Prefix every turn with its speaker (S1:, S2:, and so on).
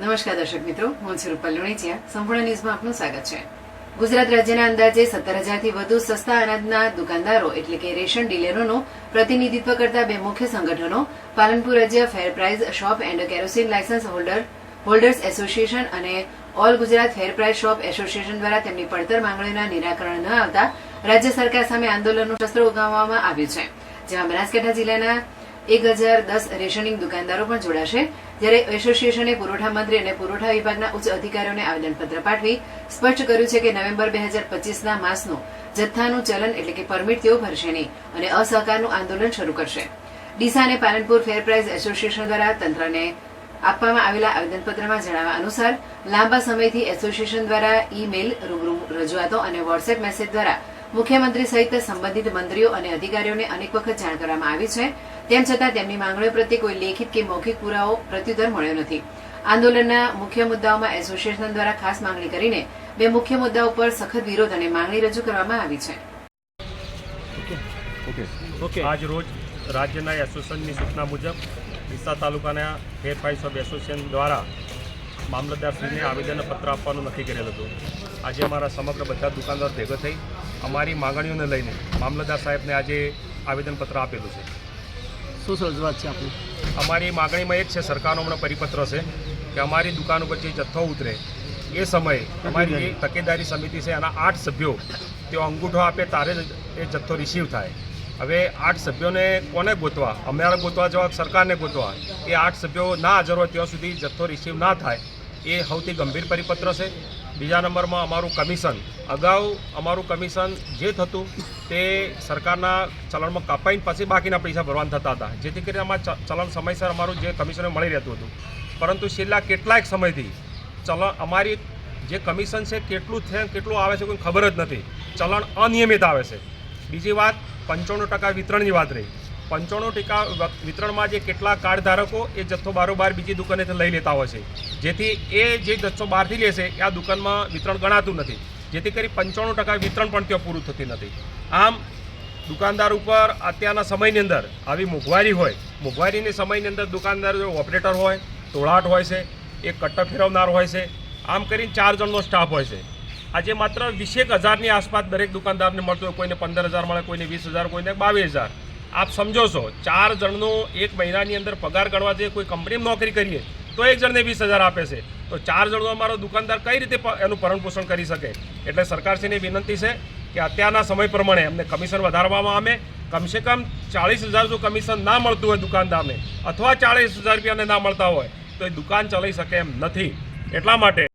S1: નમસ્કાર દર્શક મિત્રો, હું છું રૂપલ લુણીચિયા. સંપૂર્ણ ન્યૂઝમાં આપનું સ્વાગત છે. ગુજરાત રાજ્યના અંદાજે 17,000 થી વધુ સસ્તા અનાજના દુકાનદારો એટલે કે રેશન ડીલરોનું પ્રતિનિધિત્વ કરતા બે મુખ્ય સંગઠનો પાલનપુર રાજ્ય fair price shop and kerosene licence holders association અને all Gujarat fair price shop association દ્વારા તેમની પડતર માંગણીઓના નિરાકરણ ન આવતા રાજ્ય સરકાર સામે આંદોલનનું શસ્ત્ર ઉગામવામાં આવ્યું છે, જેમાં બનાસકાંઠા જિલ્લાના 1010 રેશનિંગ દુકાનદારો પણ જોડાશે. જ્યારે એસોસિએશને પુરવઠા મંત્રી અને પુરવઠા વિભાગના ઉચ્ચ અધિકારીઓને આવેદનપત્ર પાઠવી સ્પષ્ટ કર્યું છે કે નવેમ્બર 2025ના માસનું જથ્થાનું ચલન એટલે કે પરમિટ તેઓ ભરશે નહીં અને અસહકારનું આંદોલન શરૂ કરશે. ડીસા અને પાલનપુર ફેર પ્રાઇસ એસોસિએશન દ્વારા તંત્રને આપવામાં આવેલા આવેદનપત્રમાં જણાવ્યા અનુસાર લાંબા સમયથી એસોસિએશન દ્વારા ઈ-મેલ, રૂબરૂ રજૂઆતો અને વોટ્સએપ મેસેજ દ્વારા મુખ્યમંત્રી સહિત સંબંધિત મંત્રીઓ અને અધિકારીઓને અનેક વખત જાણ કરવામાં આવી છે. તેમ છતાં તેમની માંગણીઓ પ્રત્યે કોઈ લેખિત કે મૌખિક પુરાવો પ્રત્યુત્તર મળ્યો નથી. આંદોલનના મુખ્ય મુદ્દાઓમાં એસોસિએશન દ્વારા ખાસ માંગણી કરીને બે મુખ્ય મુદ્દાઓ પર સખત વિરોધ અને માંગણી રજૂ કરવામાં આવી
S2: છે. આજ રોજ રાજ્યના એસોસિએશનની સૂચના મુજબ ડીસા તાલુકાના ફેર પ્રાઇસ શોપ એસોસિએશન દ્વારા મામલતદારશ્રીને આવેદનપત્ર આપવાનું નક્કી કરેલ હતું. આજે અમારા સમગ્ર બધા દુકાનદાર ભેગા થઈ અમારી માંગણીઓને લઈને મામલતદાર સાહેબને આજે આવેદનપત્ર આપેલું છે.
S3: શું રજૂઆત છે આપણી?
S2: અમારી માંગણીમાં એ જ છે, સરકારનો હમણાં પરિપત્ર છે કે અમારી દુકાન ઉપર જે જથ્થો ઉતરે એ સમયે અમારી જે તકેદારી સમિતિ છે એના 8 સભ્યો તેઓ અંગૂઠો આપે ત્યારે જ એ જથ્થો રિસીવ થાય. હવે 8 સભ્યોને કોને ગોતવા? અમારે ગોતવા જવા, સરકારને ગોતવા? એ 8 સભ્યો ના હાજર હોય ત્યાં સુધી જથ્થો રિસીવ ના થાય એ સૌથી ગંભીર પરિપત્ર છે. બીજા નંબરમાં અમારું કમિશન, અગાઉ અમારું કમિશન જે થતું તે સરકારના ચલણમાં કાપાઈને પછી બાકીના પૈસા ભરવાના થતા હતા, જેથી કરીને અમારા ચલણ સમયસર અમારું જે કમિશન મળી રહેતું હતું. પરંતુ છેલ્લા કેટલાક સમયથી ચલણ અમારી જે કમિશન છે કેટલું છે કેટલું આવે છે કોઈ ખબર જ નથી. ચલણ અનિયમિત આવે છે. બીજી વાત 95% વિતરણની વાત રહી. 95% વિતરણમાં જે કેટલાક કાર્ડ ધારકો એ જથ્થો બારોબાર બીજી દુકાનેથી લઈ લેતા હોય છે, જેથી એ જે જથ્થો બહારથી લેશે એ આ દુકાનમાં વિતરણ ગણાતું નથી, જેથી કરી 95% વિતરણ પણ ત્યાં પૂરું થતી નથી. આમ દુકાનદાર ઉપર અત્યારના સમયની અંદર આવી મોંઘવારી હોય, મોંઘવારીની સમયની અંદર દુકાનદાર ઓપરેટર હોય, તોળાટ હોય છે, એક કટ્ટા ફેરવનાર હોય છે, આમ કરીને 4 જણનો સ્ટાફ હોય છે. આજે માત્ર 20,000ની આસપાસ દરેક દુકાનદારને મળતો હોય. કોઈને 15,000 મળે, કોઈને 20,000, કોઈને 22,000. આપ સમજો છો 4 જણનો એક મહિનાની અંદર પગાર ગણવા જઈએ, કોઈ કંપનીમાં નોકરી કરીએ તો એક જણને 20,000 આપે છે, તો 4 જણનો અમારો દુકાનદાર કઈ રીતે એનું ભરણ પોષણ કરી શકે? એટલે સરકારશ્રીની વિનંતી છે કે અત્યારના સમય પ્રમાણે અમને કમિશન વધારવામાં આવે. કમસે કમ 40,000 જો કમિશન ના મળતું હોય દુકાનદારને, અથવા 40,000 રૂપિયાને ના મળતા હોય તો એ દુકાન ચલાવી શકે એમ નથી. એટલા માટે